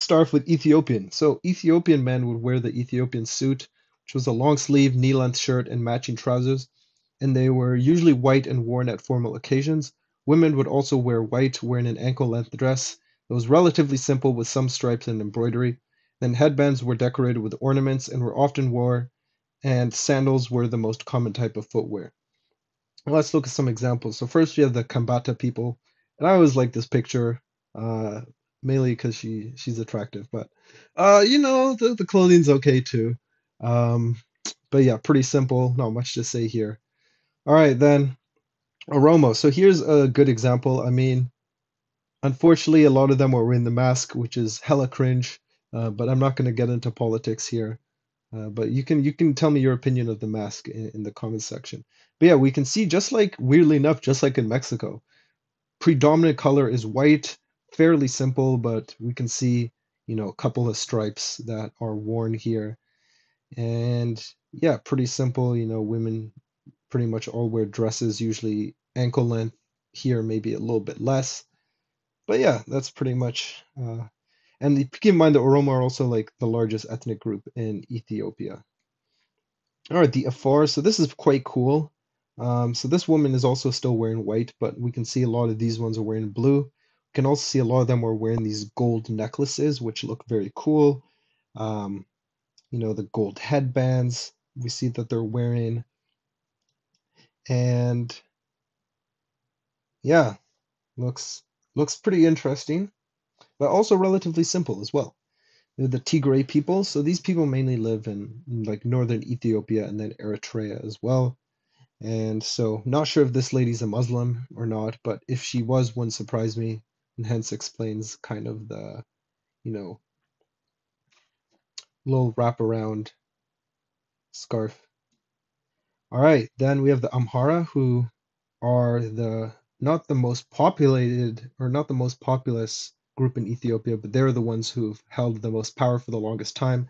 Start off with Ethiopian. So Ethiopian men would wear the Ethiopian suit, which was a long sleeve, knee-length shirt and matching trousers, and they were usually white and worn at formal occasions. Women would also wear white, wearing an ankle-length dress that was relatively simple with some stripes and embroidery. Then headbands were decorated with ornaments and were often worn, and sandals were the most common type of footwear. Let's look at some examples. So first we have the Kambata people, and I always like this picture, uh, mainly because she's attractive. But the clothing's okay too. Um, but yeah, pretty simple. Not much to say here. All right, then Oromo. So here's a good example. I mean, unfortunately, a lot of them are wearing the mask, which is hella cringe. But I'm not going to get into politics here. But you can tell me your opinion of the mask in the comments section. But yeah, we can see just like weirdly enough, just like in Mexico, predominant color is white, fairly simple, but we can see, a couple of stripes that are worn here. And yeah, pretty simple. Women pretty much all wear dresses, usually ankle length. Here, maybe a little bit less. But yeah, that's pretty much. And keep in mind the Oromo are also like the largest ethnic group in Ethiopia. All right, the Afar. So this is quite cool. So this woman is also still wearing white, but we can see a lot of these ones are wearing blue. We can also see a lot of them are wearing these gold necklaces, which look very cool. Um, the gold headbands we see that they're wearing, and yeah, looks looks pretty interesting, but also relatively simple as well. They're the Tigray people. So these people mainly live in like northern Ethiopia and then Eritrea as well. And so, not sure if this lady's a Muslim or not, but if she was, wouldn't surprise me, and hence explains kind of the, you know, little wraparound scarf. All right, then we have the Amhara, who are the not the most populated or not the most populous group in Ethiopia, but they're the ones who've held the most power for the longest time.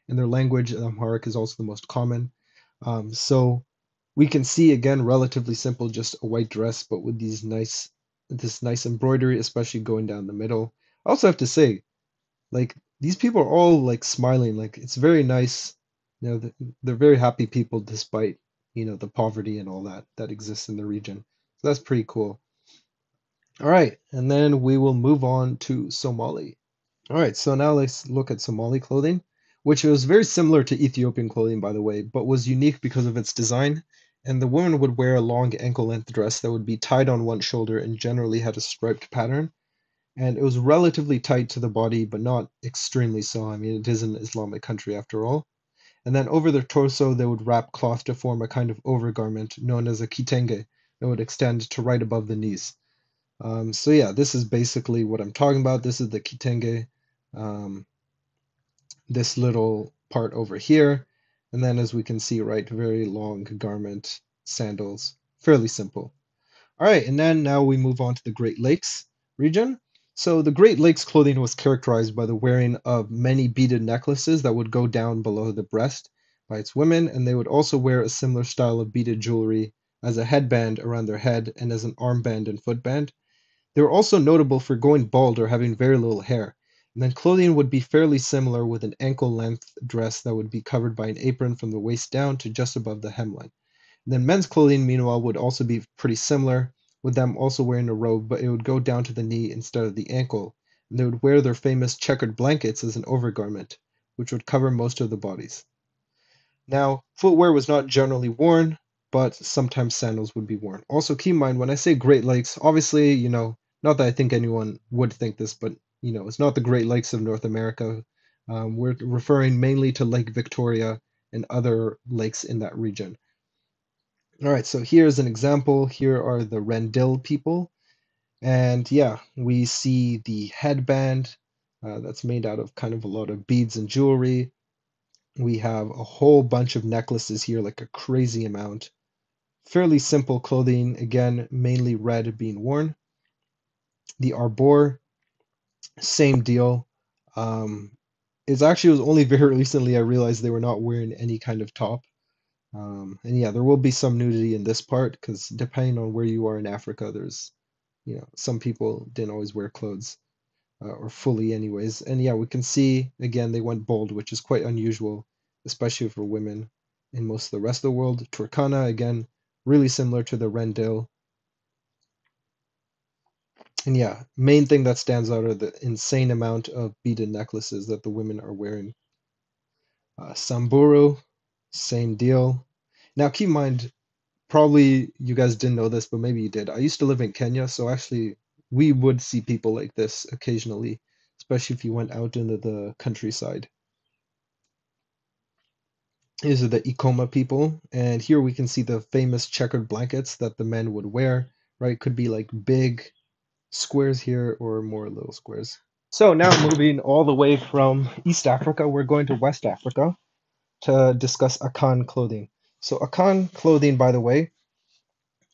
And their language, Amharic, is also the most common. So we can see again, relatively simple, just a white dress, but with this nice embroidery, especially going down the middle. I also have to say, like these people are all like smiling, like it's very nice. They're very happy people despite, the poverty and all that exists in the region. So that's pretty cool. All right, and then we will move on to Somali. All right, so now let's look at Somali clothing, which was very similar to Ethiopian clothing, by the way, but was unique because of its design. And the woman would wear a long ankle-length dress that would be tied on one shoulder and generally had a striped pattern. And it was relatively tight to the body, but not extremely so. I mean, it is an Islamic country after all. And then over their torso, they would wrap cloth to form a kind of overgarment known as a kitenge that would extend to right above the knees. So yeah, this is basically what I'm talking about. This is the kitenge. Um, this little part over here. And then as we can see, right, very long garment, sandals, fairly simple. All right, and then now we move on to the Great Lakes region. So the Great Lakes clothing was characterized by the wearing of many beaded necklaces that would go down below the breast by its women, and they would also wear a similar style of beaded jewelry as a headband around their head and as an armband and footband. They were also notable for going bald or having very little hair. And then clothing would be fairly similar with an ankle-length dress that would be covered by an apron from the waist down to just above the hemline. And then men's clothing, meanwhile, would also be pretty similar, with them also wearing a robe, but it would go down to the knee instead of the ankle. And they would wear their famous checkered blankets as an overgarment, which would cover most of the bodies. Now, footwear was not generally worn, but sometimes sandals would be worn. Also, keep in mind when I say Great Lakes, obviously, not that I think anyone would think this, but it's not the Great Lakes of North America. We're referring mainly to Lake Victoria and other lakes in that region. All right, so here's an example. Here are the Rendille people. And yeah, we see the headband that's made out of kind of a lot of beads and jewelry. We have a whole bunch of necklaces here, like a crazy amount. Fairly simple clothing, again, mainly red being worn. The arbor, same deal. Um, it's actually it was only very recently I realized they were not wearing any kind of top. And yeah, there will be some nudity in this part because depending on where you are in Africa, there's, some people didn't always wear clothes. or fully anyways. And yeah, we can see again they went bold, which is quite unusual, especially for women in most of the rest of the world. Turkana, again, really similar to the Rendille. And yeah, main thing that stands out are the insane amount of beaded necklaces that the women are wearing. Samburu, same deal. Now keep in mind, probably you guys didn't know this, but maybe you did. I used to live in Kenya, so actually we would see people like this occasionally, especially if you went out into the countryside. These are the Ikoma people, and here we can see the famous checkered blankets that the men would wear, right? Could be like big squares here or more little squares. So now moving all the way from East Africa, we're going to West Africa to discuss Akan clothing. So Akan clothing, by the way,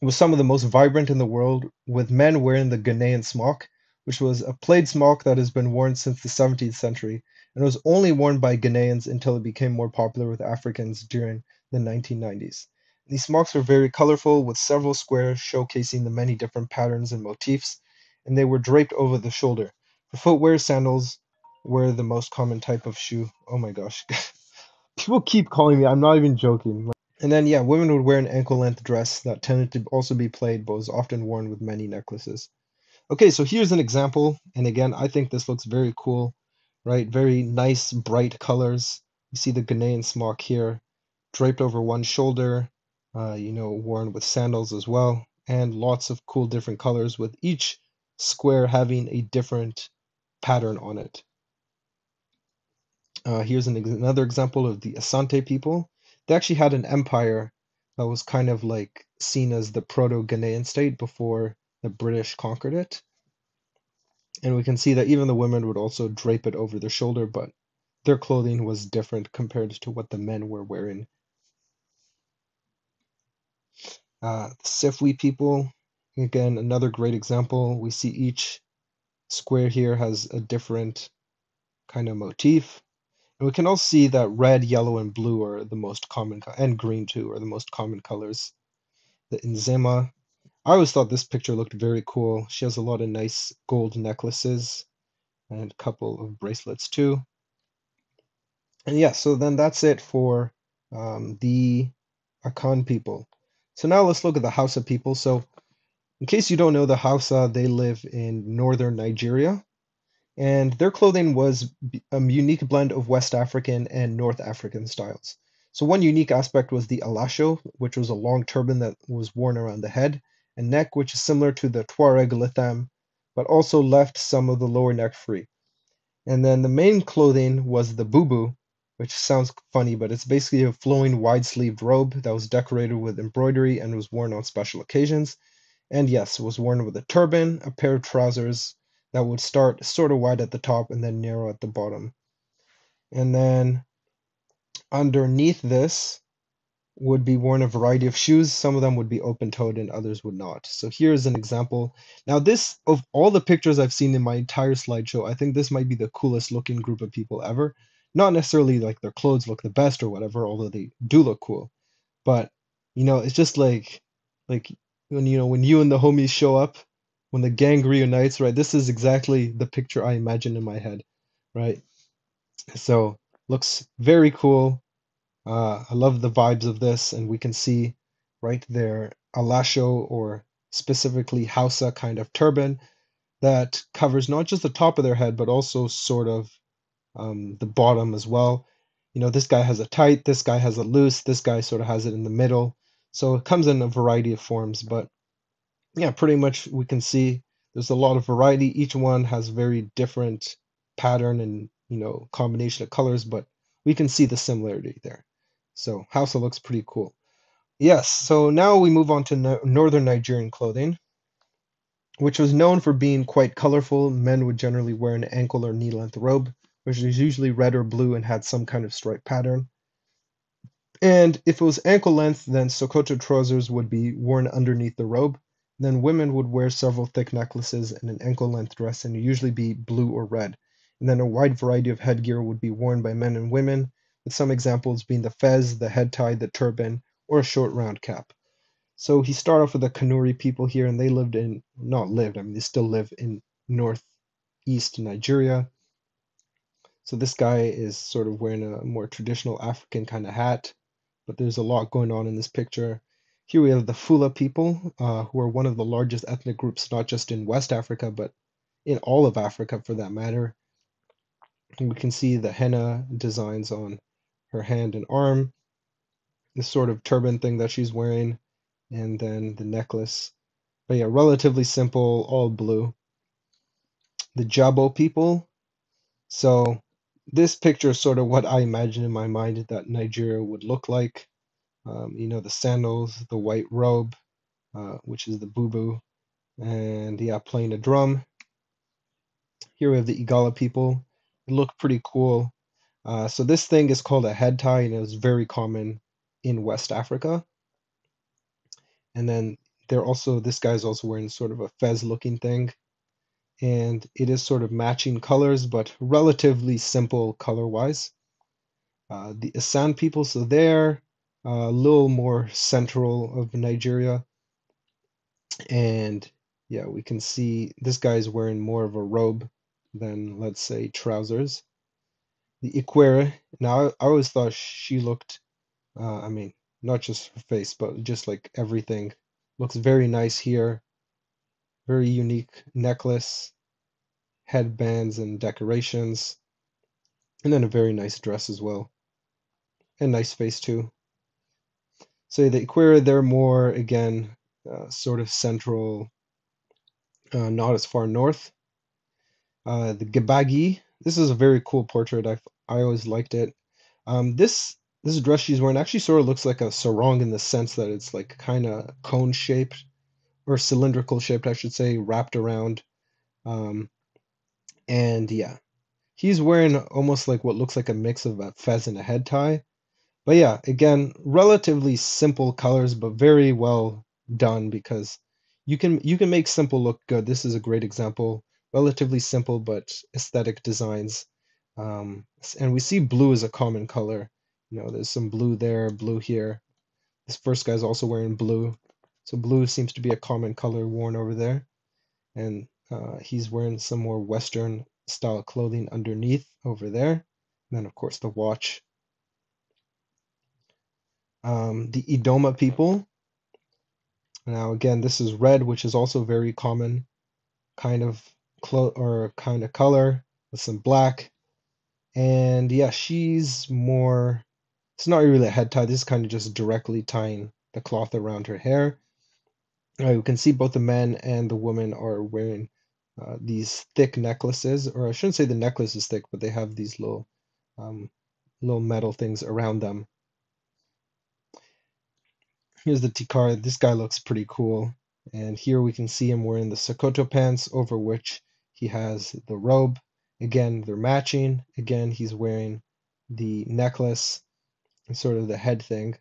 was some of the most vibrant in the world, with men wearing the Ghanaian smock, which was a plaid smock that has been worn since the 17th century and was only worn by Ghanaians until it became more popular with Africans during the 1990s. These smocks were very colorful, with several squares showcasing the many different patterns and motifs, and they were draped over the shoulder. For footwear, sandals were the most common type of shoe. Oh my gosh. People keep calling me, I'm not even joking. And then, yeah, women would wear an ankle length dress that tended to also be plaid, but was often worn with many necklaces. Okay, so here's an example. And again, I think this looks very cool, right? Very nice, bright colors. You see the Ghanaian smock here, draped over one shoulder, worn with sandals as well, and lots of cool different colors with each square having a different pattern on it. Here's another example of the Asante people. They actually had an empire that was kind of like seen as the proto-Ghanaian state before the British conquered it. And we can see that even the women would also drape it over their shoulder, but their clothing was different compared to what the men were wearing. The Sifwi people, again, another great example. We see each square here has a different kind of motif. And we can also see that red, yellow, and blue are the most common, and green too, are the most common colors. The Nzema. I always thought this picture looked very cool. She has a lot of nice gold necklaces and a couple of bracelets too. And yeah, so then that's it for the Akan people. So now let's look at the Hausa people. So in case you don't know, the Hausa, they live in northern Nigeria. And their clothing was a unique blend of West African and North African styles. So one unique aspect was the alasho, which was a long turban that was worn around the head and neck, which is similar to the Tuareg litham, but also left some of the lower neck free. And then the main clothing was the bubu, which sounds funny, but it's basically a flowing wide-sleeved robe that was decorated with embroidery and was worn on special occasions. And yes, it was worn with a turban, a pair of trousers that would start sort of wide at the top and then narrow at the bottom. And then underneath this would be worn a variety of shoes. Some of them would be open-toed and others would not. So here's an example. Now this, of all the pictures I've seen in my entire slideshow, I think this might be the coolest looking group of people ever. Not necessarily like their clothes look the best or whatever, although they do look cool. But it's just like when when you and the homies show up, when the gang reunites, right? This is exactly the picture I imagine in my head, right? So looks very cool. I love the vibes of this, and we can see right there Alasho or specifically Hausa kind of turban that covers not just the top of their head, but also sort of the bottom as well. This guy has a tight, this guy has a loose, this guy sort of has it in the middle. So it comes in a variety of forms, but yeah, pretty much we can see there's a lot of variety. Each one has very different pattern and combination of colors, but we can see the similarity there. So Hausa looks pretty cool. Yes, so now we move on to northern Nigerian clothing, which was known for being quite colorful. Men would generally wear an ankle or knee-length robe, which was usually red or blue and had some kind of stripe pattern. And if it was ankle length, then Sokoto trousers would be worn underneath the robe. Then women would wear several thick necklaces and an ankle length dress, and usually be blue or red. And then a wide variety of headgear would be worn by men and women, with some examples being the fez, the head tie, the turban, or a short round cap. So he started off with the Kanuri people here, and they lived in, not lived, I mean, they still live in North. East Nigeria. So this guy is sort of wearing a more traditional African kind of hat, but there's a lot going on in this picture. Here we have the Fula people, who are one of the largest ethnic groups, not just in West Africa, but in all of Africa for that matter. And we can see the henna designs on her hand and arm, this sort of turban thing that she's wearing, and then the necklace. But yeah, relatively simple, all blue. The Jabo people. So this picture is sort of what I imagine in my mind that Nigeria would look like. The sandals, the white robe, which is the bubu, and yeah, playing a drum. Here we have the Igala people. They look pretty cool. So this thing is called a head tie, and it was very common in West Africa. And then this guy's also wearing sort of a fez looking thing. And it is sort of matching colors, but relatively simple color wise. The Asan people, so they're a little more central of Nigeria. And yeah, we can see this guy's wearing more of a robe than, let's say, trousers. The Ikwere, now I always thought she looked, I mean, not just her face, but just like everything. Looks very nice here. Very unique necklace, headbands, and decorations. And then a very nice dress as well. And nice face too. So the Ikwere, they're more, again, sort of central, not as far north. The Gabagi, this is a very cool portrait. I always liked it. This dress she's wearing actually sort of looks like a sarong in the sense that it's like kind of cone shaped or cylindrical shaped, I should say, wrapped around. Um, and yeah, he's wearing almost like what looks like a mix of a fez and a head tie. But yeah, again, relatively simple colors, but very well done because you can make simple look good. This is a great example. Relatively simple but aesthetic designs. And we see blue as a common color. There's some blue there, blue here. This first guy's also wearing blue. So blue seems to be a common color worn over there. And he's wearing some more Western style clothing underneath over there. And then, of course, the watch. The Idoma people. Now, again, this is red, which is also very common kind of kind of color with some black. And yeah, she's more. It's not really a head tie. This is kind of just directly tying the cloth around her hair. You can see both the men and the woman are wearing these thick necklaces, or I shouldn't say the necklace is thick, but they have these um, little metal things around them. Here's the Tikar. This guy looks pretty cool. And here we can see him wearing the Sokoto pants over which he has the robe. Again, they're matching. Again, he's wearing the necklace and sort of the head thing.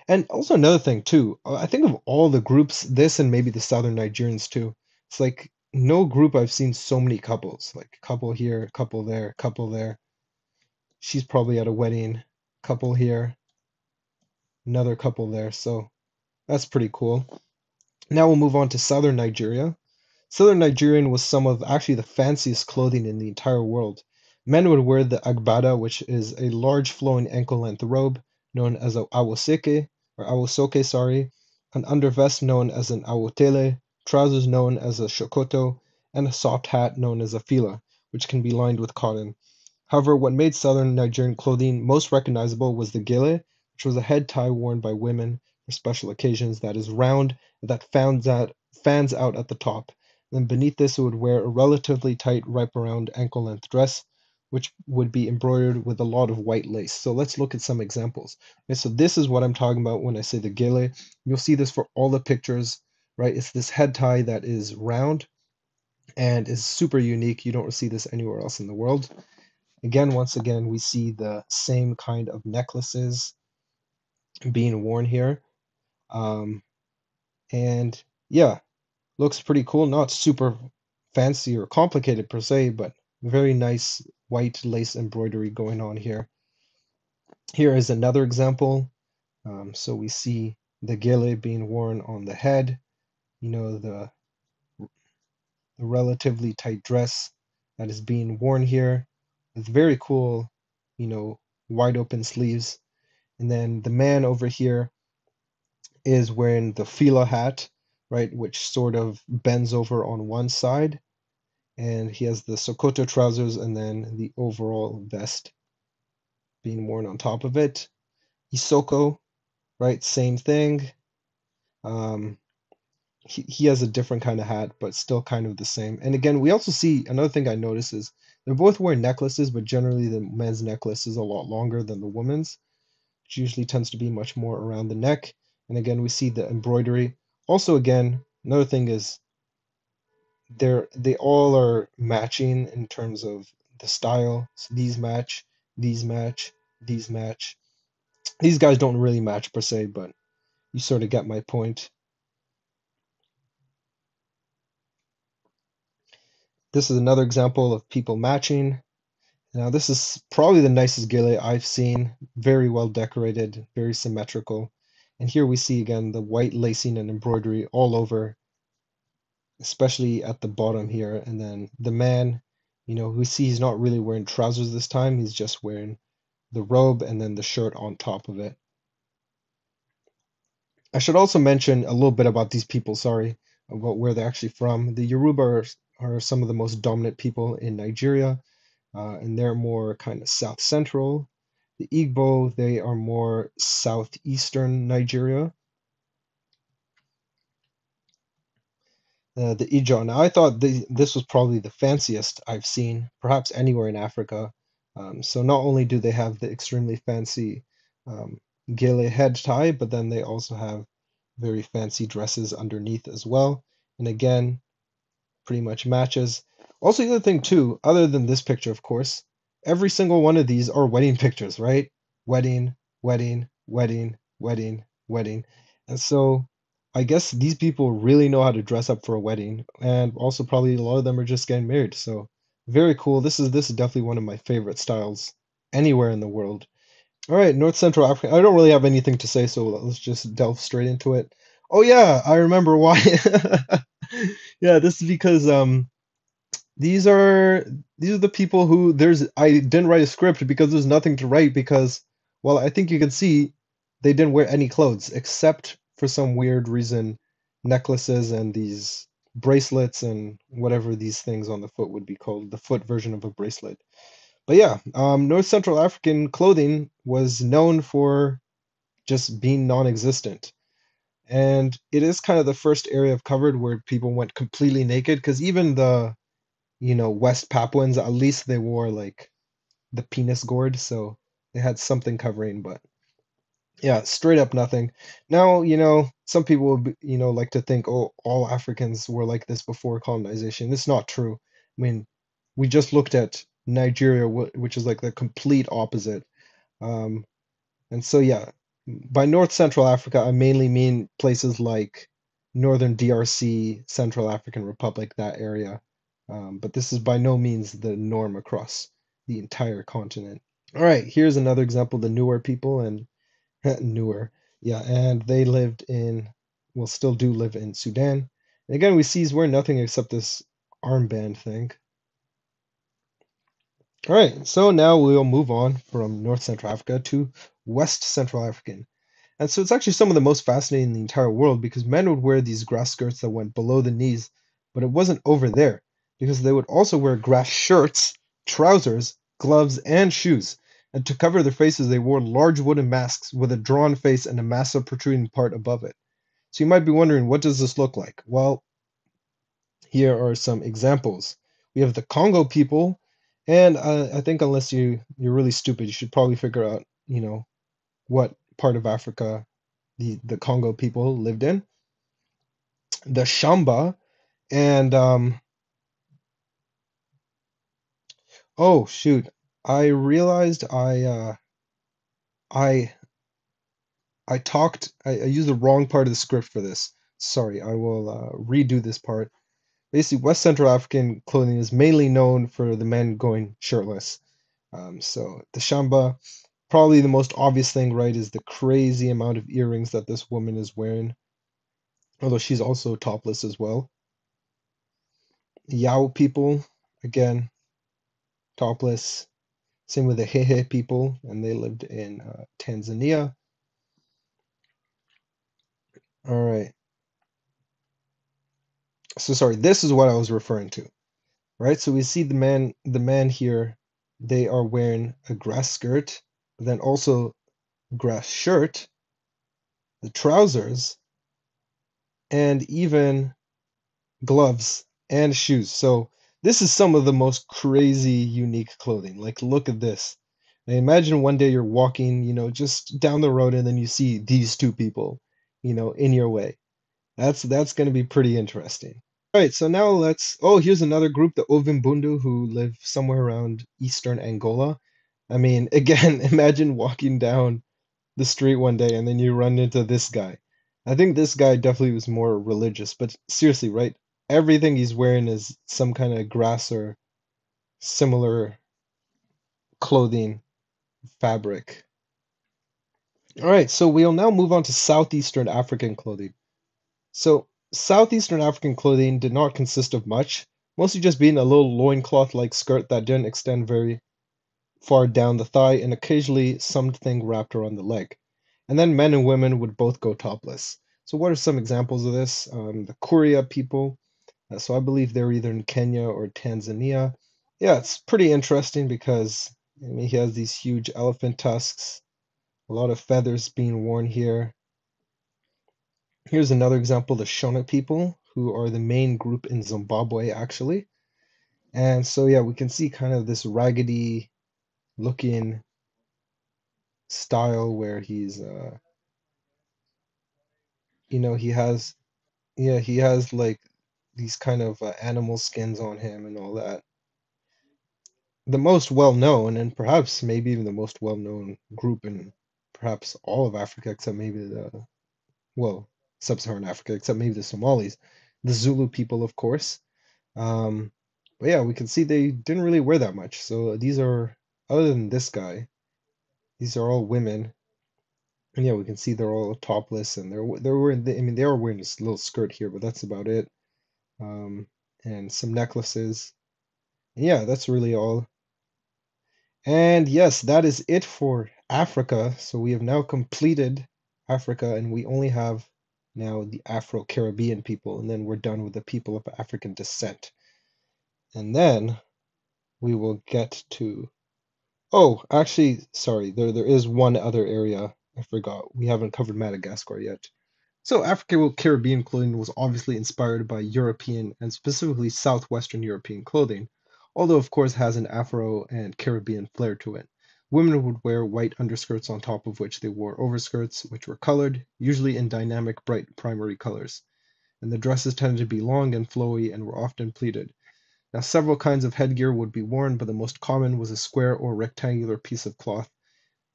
And also another thing too, I think of all the groups, this and maybe the Southern Nigerians too. It's like no group I've seen so many couples. Like couple here, couple there, couple there. She's probably at a wedding. Couple here, another couple there. So that's pretty cool. Now we'll move on to Southern Nigeria. Southern Nigerian was some of actually the fanciest clothing in the entire world. Men would wear the agbada, which is a large flowing ankle-length robe known as a awoseke or awosoke, sorry, an undervest known as an awotele, trousers known as a shokoto, and a soft hat known as a fila, which can be lined with cotton. However, what made Southern Nigerian clothing most recognizable was the gele, which was a head tie worn by women for special occasions that is round and that fans out at the top. Then beneath this, it would wear a relatively tight wrap-around ankle-length dress, which would be embroidered with a lot of white lace. So let's look at some examples. Okay, so this is what I'm talking about when I say the gele. You'll see this for all the pictures, right? It's this head tie that is round and is super unique. You don't see this anywhere else in the world. Again, once again, we see the same kind of necklaces being worn here. Um, and yeah, looks pretty cool. Not super fancy or complicated per se, but very nice white lace embroidery going on here. Here is another example. So we see the gele being worn on the head, the the relatively tight dress that is being worn here with very cool, you know, wide open sleeves. And then the man over here is wearing the fila hat, right, which sort of bends over on one side. And he has the Sokoto trousers and then the overall vest being worn on top of it. Isoko, right, same thing. Um, he has a different kind of hat, but still kind of the same. And again, we also see another thing I notice is they're both wearing necklaces, but generally the men's necklace is a lot longer than the woman's, which usually tends to be much more around the neck. And again, we see the embroidery. Also, again, another thing is they all are matching in terms of the style. So these match, these match, these match. These guys don't really match per se, but you sort of get my point. This is another example of people matching. Now, this is probably the nicest gele I've seen. Very well decorated, very symmetrical. And here we see again the white lacing and embroidery all over, especially at the bottom here. And then the man, we see he's not really wearing trousers this time. He's just wearing the robe and then the shirt on top of it. I should also mention a little bit about these people, sorry, about where they're actually from. The Yoruba are some of the most dominant people in Nigeria, and they're more kind of south central. The Igbo, they are more southeastern Nigeria. The Ijaw. Now, I thought this was probably the fanciest I've seen, perhaps anywhere in Africa. So not only do they have the extremely fancy gele head tie, but then they also have very fancy dresses underneath as well. And again, pretty much matches. Also, the other thing too, other than this picture, of course, every single one of these are wedding pictures, right? Wedding, wedding, wedding, wedding, wedding. And so I guess these people really know how to dress up for a wedding, and also probably a lot of them are just getting married. So very cool. This is definitely one of my favorite styles anywhere in the world. All right, North Central Africa. I don't really have anything to say, so let's just delve straight into it. Oh yeah, I remember why. Yeah, this is because these are these are the people who I didn't write a script because there's nothing to write because well, I think you can see they didn't wear any clothes except for some weird reason necklaces and these bracelets and whatever these things on the foot would be called, the foot version of a bracelet. But yeah, North Central African clothing was known for just being non-existent. And it is kind of the first area I've covered where people went completely naked because even the, West Papuans, at least they wore like the penis gourd, so they had something covering, but yeah, straight up nothing. Now, some people would, like to think, oh, all Africans were like this before colonization. It's not true. I mean, we just looked at Nigeria, which is like the complete opposite. Um, and so, yeah, by North Central Africa, I mainly mean places like Northern DRC, Central African Republic, that area. But this is by no means the norm across the entire continent. All right, here's another example, the Nuer people, and Newer. Yeah, and they lived in, well, still do live in Sudan. And again, we see he's wearing nothing except this armband thing. All right, so now we'll move on from North Central Africa to West Central African. And so it's actually some of the most fascinating in the entire world because men would wear these grass skirts that went below the knees, but it wasn't over there because they would also wear grass shirts, trousers, gloves, and shoes. And to cover their faces, they wore large wooden masks with a drawn face and a massive protruding part above it. So you might be wondering, what does this look like? Well, here are some examples. We have the Congo people, and I think unless you're really stupid, you should probably figure out, what part of Africa the Congo people lived in. The Shamba, and oh shoot, I realized I I used the wrong part of the script for this. Sorry, I will redo this part. Basically, West Central African clothing is mainly known for the men going shirtless. So the Shamba, probably the most obvious thing, right, is the crazy amount of earrings that this woman is wearing, although she's also topless as well. Yao people, again, topless. Same with the Hehe people, and they lived in Tanzania. All right. So sorry, this is what I was referring to, right? So we see the man here, they are wearing a grass skirt, but then also grass shirt, the trousers, and even gloves and shoes. So this is some of the most crazy, unique clothing. Like, look at this. Now imagine one day you're walking, just down the road, and then you see these two people, in your way. That's going to be pretty interesting. All right, so now here's another group, the Ovimbundu, who live somewhere around eastern Angola. I mean, again, imagine walking down the street one day and then you run into this guy. I think this guy definitely was more religious, but seriously, right? Everything he's wearing is some kind of grass or similar clothing fabric. All right, so we'll now move on to Southeastern African clothing. So, Southeastern African clothing did not consist of much, mostly just being a little loincloth-like skirt that didn't extend very far down the thigh and occasionally something wrapped around the leg. And then men and women would both go topless. So, what are some examples of this? The Kuria people. So, I believe they're either in Kenya or Tanzania. Yeah, it's pretty interesting because I mean, he has these huge elephant tusks, a lot of feathers being worn here. Here's another example, the Shona people, who are the main group in Zimbabwe, actually. And so, yeah, we can see kind of this raggedy looking style where he has, yeah, he has like these kind of animal skins on him and all that. The most well-known, and perhaps maybe even the most well-known group in perhaps all of Africa, except maybe well, Sub-Saharan Africa, except maybe the Somalis, the Zulu people, of course. Um, but yeah, we can see they didn't really wear that much. So these are, other than this guy, these are all women. And yeah, we can see they're all topless and they're wearing, I mean, they are wearing this little skirt here, but that's about it. Um, and some necklaces. And yeah, that's really all. And yes, that is it for Africa. So we have now completed Africa, and we only have now the Afro-Caribbean people, and then we're done with the people of African descent. And then we will get to, oh, actually, sorry, there is one other area I forgot. We haven't covered Madagascar yet. So Afro-Caribbean clothing was obviously inspired by European and specifically Southwestern European clothing, although of course has an Afro and Caribbean flair to it. Women would wear white underskirts on top of which they wore overskirts, which were colored, usually in dynamic bright primary colors. And the dresses tended to be long and flowy and were often pleated. Now, several kinds of headgear would be worn, but the most common was a square or rectangular piece of cloth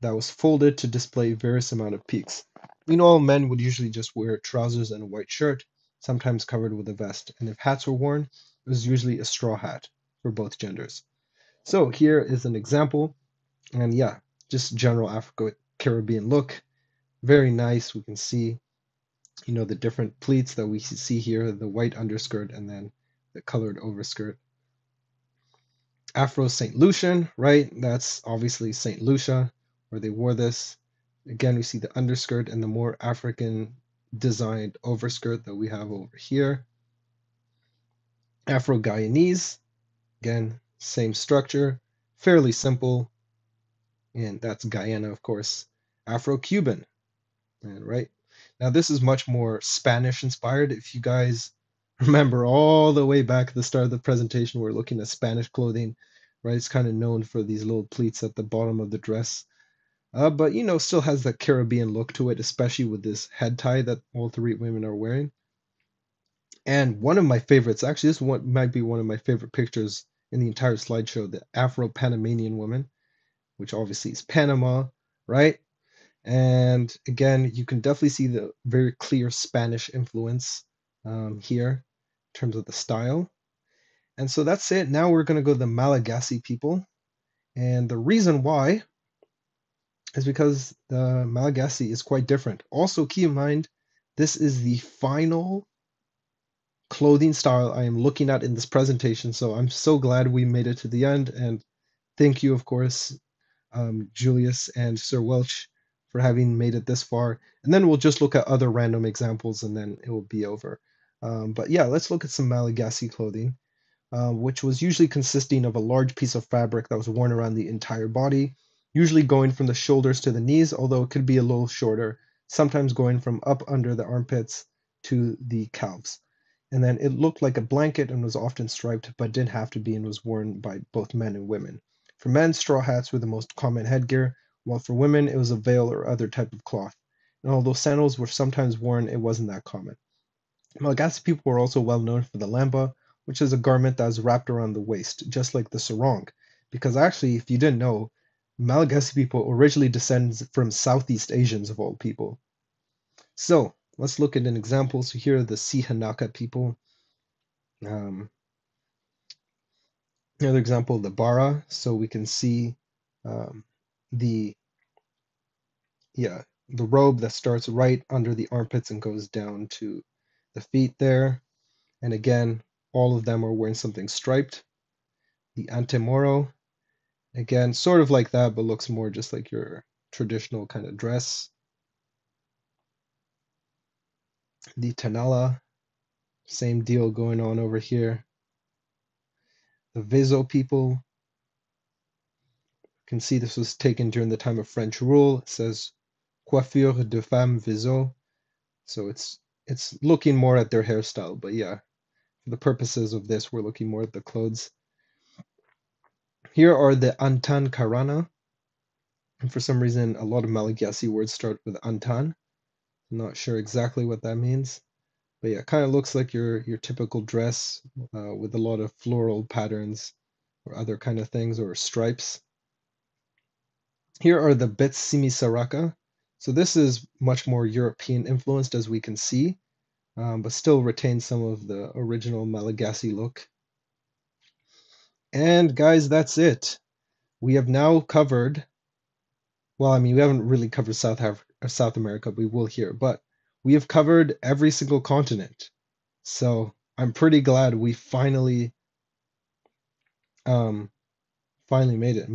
that was folded to display various amount of peaks. Meanwhile, men would usually just wear trousers and a white shirt, sometimes covered with a vest, and if hats were worn, it was usually a straw hat for both genders. So here is an example, and yeah, just general Afro-Caribbean look. Very nice. We can see, the different pleats that we see here, the white underskirt and then the colored overskirt. Afro St. Lucian, right? That's obviously St. Lucia, where they wore this. Again, we see the underskirt and the more African designed overskirt that we have over here. Afro Guyanese, again, same structure, fairly simple, and that's Guyana, of course. Afro Cuban, and right now this is much more Spanish inspired. If you guys remember all the way back at the start of the presentation, we're looking at Spanish clothing, right? It's kind of known for these little pleats at the bottom of the dress. But still has that Caribbean look to it, especially with this head tie that all three women are wearing. And one of my favorites, actually, this one might be one of my favorite pictures in the entire slideshow, the Afro-Panamanian woman, which obviously is Panama, right? And again, you can definitely see the very clear Spanish influence here in terms of the style. And so that's it. Now we're going to go to the Malagasy people. And the reason why is because the Malagasy is quite different. Also, keep in mind, this is the final clothing style I am looking at in this presentation. So I'm so glad we made it to the end, and thank you, of course, Julius and Sir Welch, for having made it this far. And then we'll just look at other random examples and then it will be over. But yeah, let's look at some Malagasy clothing, which was usually consisting of a large piece of fabric that was worn around the entire body, usually going from the shoulders to the knees, although it could be a little shorter, sometimes going from up under the armpits to the calves. And then it looked like a blanket and was often striped, but didn't have to be, and was worn by both men and women. For men, straw hats were the most common headgear, while for women it was a veil or other type of cloth. And although sandals were sometimes worn, it wasn't that common. Malagasy people were also well known for the lamba, which is a garment that is wrapped around the waist, just like the sarong. Because actually, if you didn't know, Malagasy people originally descend from Southeast Asians of all people. So let's look at an example. So here are the Sihanaka people. Another example, the Bara. So we can see um, the the robe that starts right under the armpits and goes down to the feet there. And again, all of them are wearing something striped. The Antemoro, again, sort of like that, but looks more just like your traditional kind of dress. The Tanala, same deal going on over here. The Vezo people, you can see this was taken during the time of French rule. It says coiffure de femme Vezo. So it's looking more at their hairstyle, but yeah, for the purposes of this, we're looking more at the clothes. Here are the Antan Karana. And for some reason, a lot of Malagasy words start with Antan. I'm not sure exactly what that means. But yeah, it kind of looks like your typical dress with a lot of floral patterns or other kind of things or stripes. Here are the Betsimi Saraka. So this is much more European influenced, as we can see, but still retains some of the original Malagasy look. And guys, that's it. We have now covered, well, I mean, we haven't really covered South America, we will here, but we have covered every single continent. So I'm pretty glad we finally finally made it.